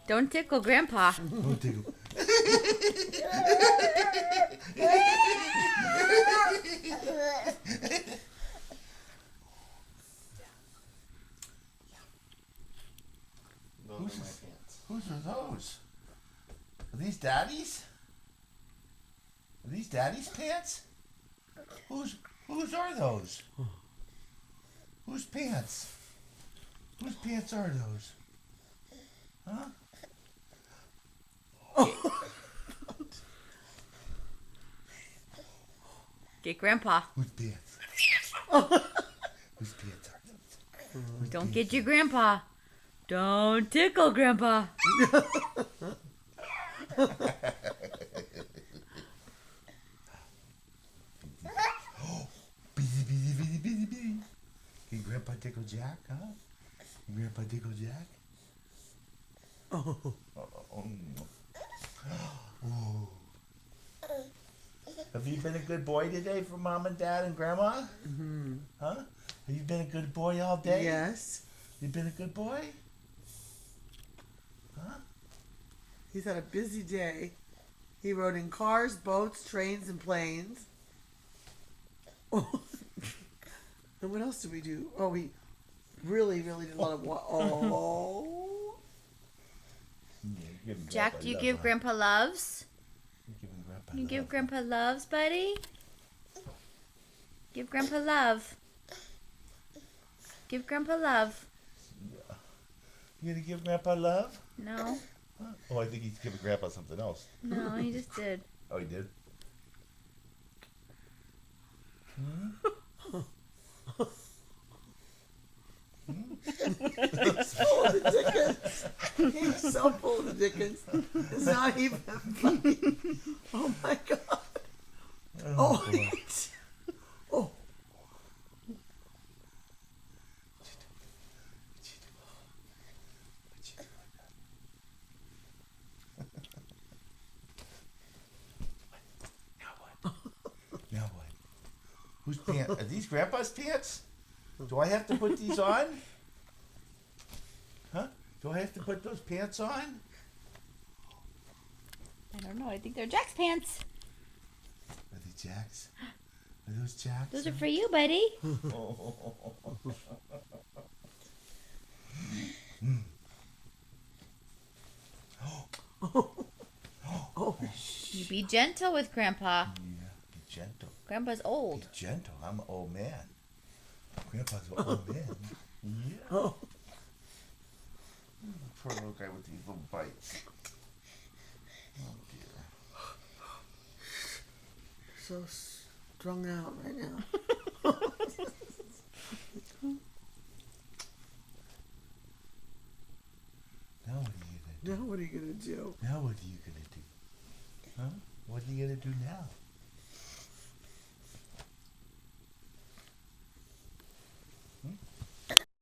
Don't tickle Grandpa. Don't tickle. Whose are those? Are these Daddy's? Are these Daddy's pants? Whose are those? Whose pants? Whose pants are those? Huh? Get Grandpa. Whose pants? Whose pants are those? Whose Don't pants get are your Grandpa. Don't tickle Grandpa. Busy. Can Grandpa tickle Jack, huh? Can Grandpa tickle Jack? Oh. Oh. Have you been a good boy today for Mom and Dad and Grandma? Mm-hmm. Huh? Have you been a good boy all day? Yes. You been a good boy? Huh? He's had a busy day. He rode in cars, boats, trains, and planes. Oh. And what else did we do? Oh, we really did a lot of Oh. Yeah, give him Jack, Grandpa do you love, give huh? Grandpa loves? Give him Grandpa You love, give huh? Grandpa loves, buddy? Give Grandpa love. Give Grandpa love. You gonna give Grandpa love? No. Huh? Oh, I think he's giving Grandpa something else. No, he just did. Oh, he did? He's full of the dickens. He's so full of the dickens. It's not even funny. Oh my God. Oh. boy. Oh. Now what? Whose pants? Are these Grandpa's pants? Do I have to put these on? Huh? Do I have to put those pants on? I don't know. I think they're Jack's pants. Are they Jack's? Are those Jack's? Those are for you, buddy. Oh. You be gentle with Grandpa. Yeah, be gentle. Grandpa's Be old. gentle. I'm an old man. Grandpa's an old man. Yeah. Oh. Poor little guy with these little bites. Oh dear. So strung out right now. Now what are you gonna do? Now what are you gonna do? Now what are you gonna do? Huh? What are you gonna do now?